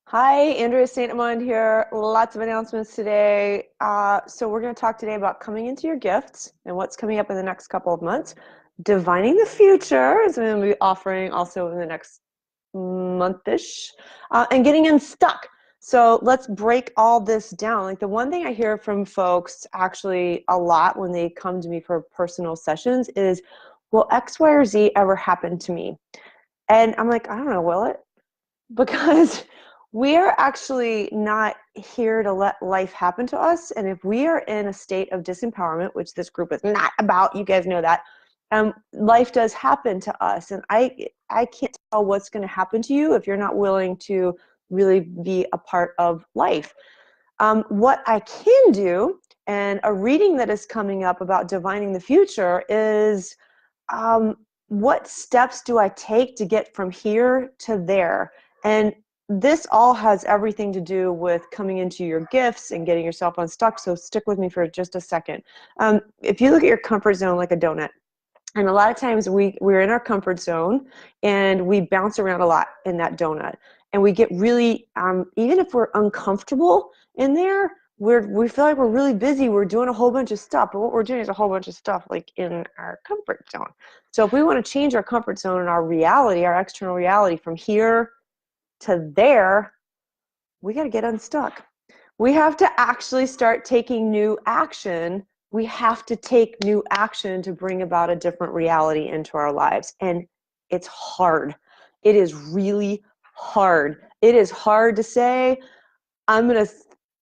Hi, Andrea St. Amand here. Lots of announcements today. So we're going to talk today about coming into your gifts and what's coming up in the next couple of months. Divining the future is going to be offering also in the next month-ish, and getting unstuck. So let's break all this down. Like the one thing I hear from folks actually a lot when they come to me for personal sessions is, will X, Y, or Z ever happen to me? And I'm like, I don't know, will it? Because we are actually not here to let life happen to us. And if we are in a state of disempowerment, which this group is not about, you guys know that, life does happen to us. And I can't tell what's going to happen to you if you're not willing to really be a part of life. What I can do, and a reading that is coming up about divining the future is, um, what steps do I take to get from here to there? And this all has everything to do with coming into your gifts and getting yourself unstuck. So stick with me for just a second. If you look at your comfort zone like a donut, and a lot of times we're in our comfort zone and we bounce around a lot in that donut. And we get really, even if we're uncomfortable in there, we feel like we're really busy. We're doing a whole bunch of stuff. But what we're doing is a whole bunch of stuff like in our comfort zone. So if we want to change our comfort zone and our reality, our external reality from here to there, we got to get unstuck. We have to actually start taking new action. We have to take new action to bring about a different reality into our lives. And it's hard. It is really hard. It is hard to say, I'm going to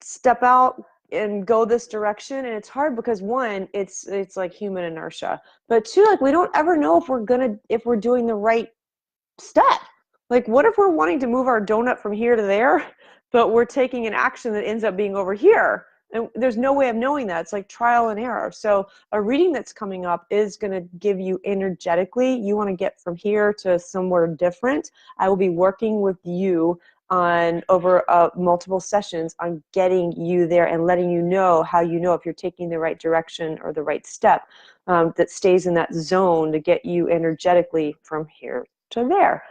step out and go this direction. And it's hard because one, it's like human inertia. But two, like we don't ever know if we're doing the right step. Like, what if we're wanting to move our donut from here to there, but we're taking an action that ends up being over here? And there's no way of knowing that. It's like trial and error. So a reading that's coming up is going to give you energetically, you want to get from here to somewhere different. I will be working with you on over multiple sessions on getting you there and letting you know how you know if you're taking the right direction or the right step, that stays in that zone to get you energetically from here to there.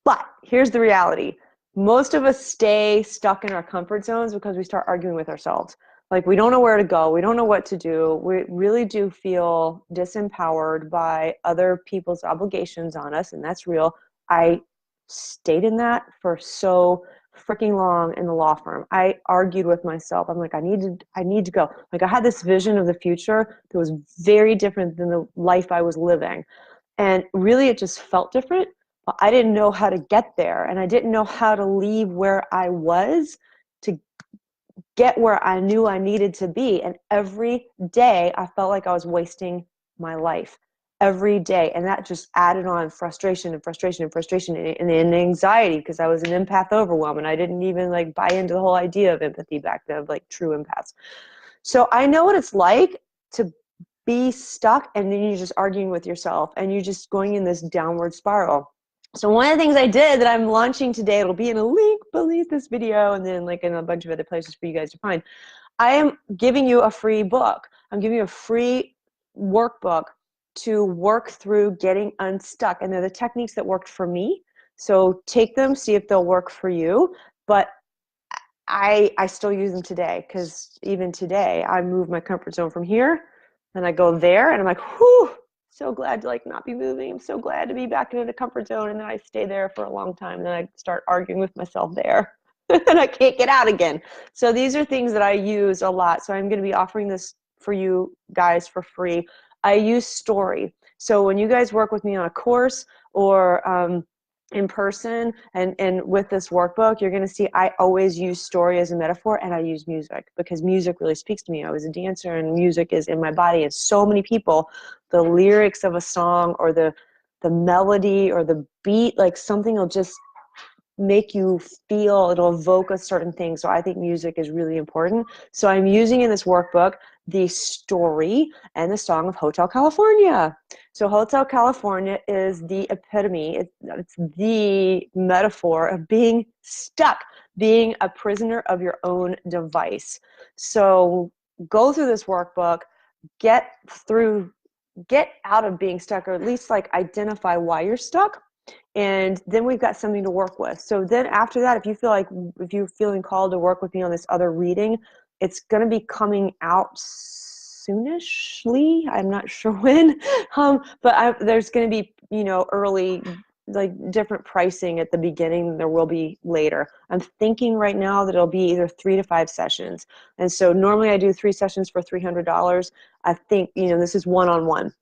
But here's the reality. Most of us stay stuck in our comfort zones because we start arguing with ourselves. Like we don't know where to go. We don't know what to do. We really do feel disempowered by other people's obligations on us, and that's real. I stayed in that for so freaking long in the law firm. I argued with myself. I'm like, I need to go. Like I had this vision of the future that was very different than the life I was living. And really it just felt different. But I didn't know how to get there, and I didn't know how to leave where I was to get where I knew I needed to be. And every day I felt like I was wasting my life every day. And that just added on frustration and frustration and frustration and anxiety, because I was an empath overwhelm and I didn't even like buy into the whole idea of empathy back then, of like true empaths. So I know what it's like to be stuck, and then you're just arguing with yourself and you're just going in this downward spiral. So one of the things I did that I'm launching today, it'll be in a link beneath this video and then like in a bunch of other places for you guys to find. I am giving you a free book. I'm giving you a free workbook to work through getting unstuck. And they're the techniques that worked for me. So take them, see if they'll work for you. But I still use them today, because even today I move my comfort zone from here and I go there and I'm like, whew, so glad to like not be moving. I'm so glad to be back in the comfort zone. And then I stay there for a long time and then I start arguing with myself there and I can't get out again. So these are things that I use a lot. So I'm going to be offering this for you guys for free. I use story. So when you guys work with me on a course or in person and with this workbook, you're going to see I always use story as a metaphor, and I use music because music really speaks to me. I was a dancer and music is in my body. And so many people, the lyrics of a song or the melody or the beat, like something will just make you feel, it'll evoke a certain thing. So I think music is really important. So I'm using in this workbook the story and the song of Hotel California. So Hotel California is the epitome, it's the metaphor of being stuck, being a prisoner of your own device. So go through this workbook, get out of being stuck, or at least like identify why you're stuck. And then we've got something to work with. So then after that, if you're feeling called to work with me on this other reading, it's going to be coming out soonishly. I'm not sure when, but there's going to be, early, like different pricing at the beginning than there will be later. I'm thinking right now that it'll be either 3 to 5 sessions. And so normally I do 3 sessions for $300. I think, this is one-on-one.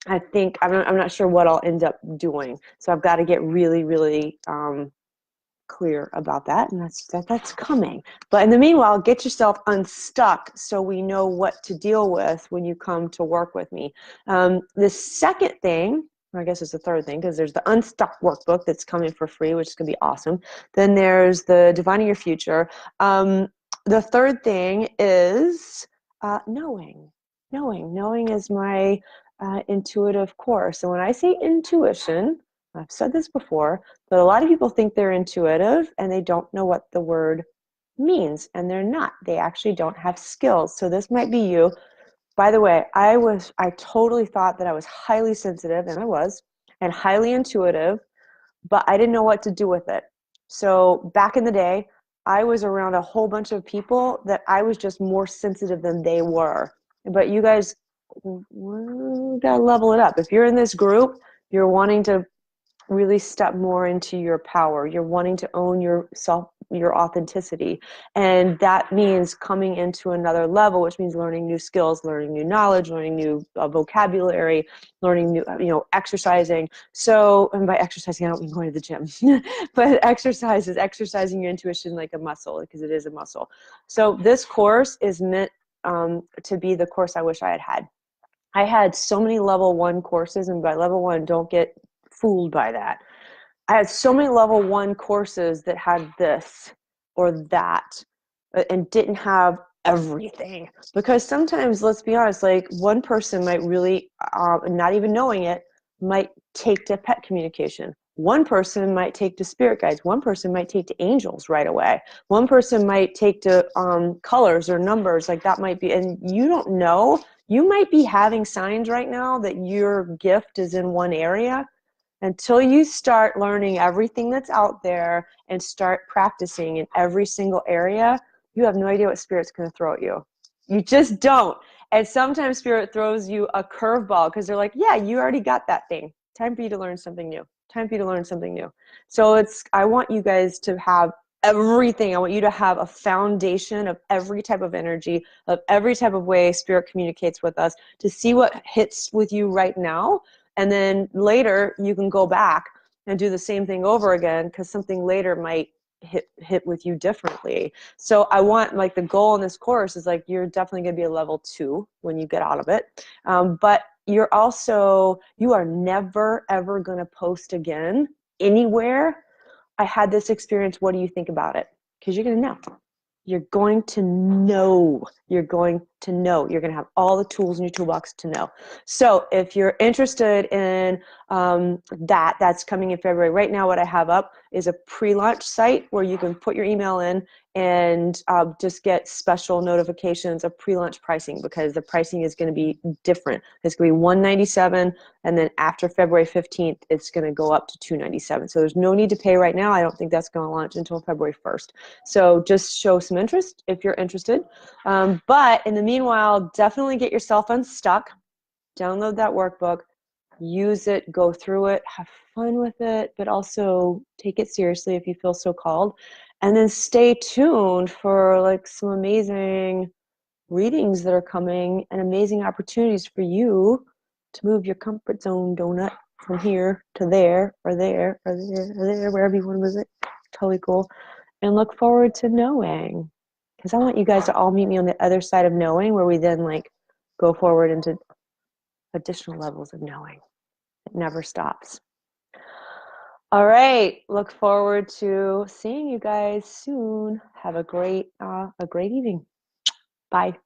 I think I'm not sure what I'll end up doing. So I've got to get really, really clear about that, and that's coming. But in the meanwhile, get yourself unstuck so we know what to deal with when you come to work with me. The second thing, I guess it's the third thing, because there's the Unstuck workbook that's coming for free, which is going to be awesome. Then there's the Divining Your Future. The third thing is knowing. Knowing is my intuitive course. And when I say intuition, I've said this before, but a lot of people think they're intuitive and they don't know what the word means, and they're not. They actually don't have skills. So this might be you. By the way, I totally thought that I was highly sensitive, and I was, and highly intuitive, but I didn't know what to do with it. So back in the day, I was around a whole bunch of people that I was just more sensitive than they were. But you guys, gotta level it up. If you're in this group, you're wanting to really step more into your power. You're wanting to own yourself, your authenticity. And that means coming into another level, which means learning new skills, learning new knowledge, learning new vocabulary, learning new, exercising. So, and by exercising, I don't mean going to the gym, but exercise is exercising your intuition like a muscle, because it is a muscle. So this course is meant to be the course I wish I had had. I had so many level 1 courses, and by level 1, don't get fooled by that. I had so many level 1 courses that had this or that and didn't have everything. Because sometimes, let's be honest, like one person might really, not even knowing it, might take to pet communication. One person might take to spirit guides. One person might take to angels right away. One person might take to colors or numbers. Like that might be, and you don't know. You might be having signs right now that your gift is in one area. Until you start learning everything that's out there and start practicing in every single area, you have no idea what Spirit's going to throw at you. You just don't. And sometimes Spirit throws you a curveball because they're like, yeah, you already got that thing. Time for you to learn something new. Time for you to learn something new. So I want you guys to have everything. I want you to have a foundation of every type of energy, of every type of way Spirit communicates with us, to see what hits with you right now. And then later you can go back and do the same thing over again, because something later might hit with you differently. So I want, like, the goal in this course is like, you're definitely going to be a level 2 when you get out of it. But you are never, ever going to post again anywhere. I had this experience. What do you think about it? Because you're going to know. You're going to know. You're going to know. You're going to have all the tools in your toolbox to know. So if you're interested in that's coming in February. Right now, what I have up is a pre-launch site where you can put your email in and just get special notifications of pre-launch pricing, because the pricing is going to be different. It's going to be $197, and then after February 15th, it's going to go up to $297. So there's no need to pay right now. I don't think that's going to launch until February 1st. So just show some interest if you're interested. But in the meanwhile, definitely get yourself unstuck. Download that workbook. Use it, go through it, have fun with it, but also take it seriously if you feel so called. And then stay tuned for like some amazing readings that are coming and amazing opportunities for you to move your comfort zone donut from here to there or there or there or there, wherever you want to visit. Totally cool. And look forward to knowing, because I want you guys to all meet me on the other side of knowing, where we then like go forward into additional levels of knowing. It never stops. All right. Look forward to seeing you guys soon. Have a great evening. Bye.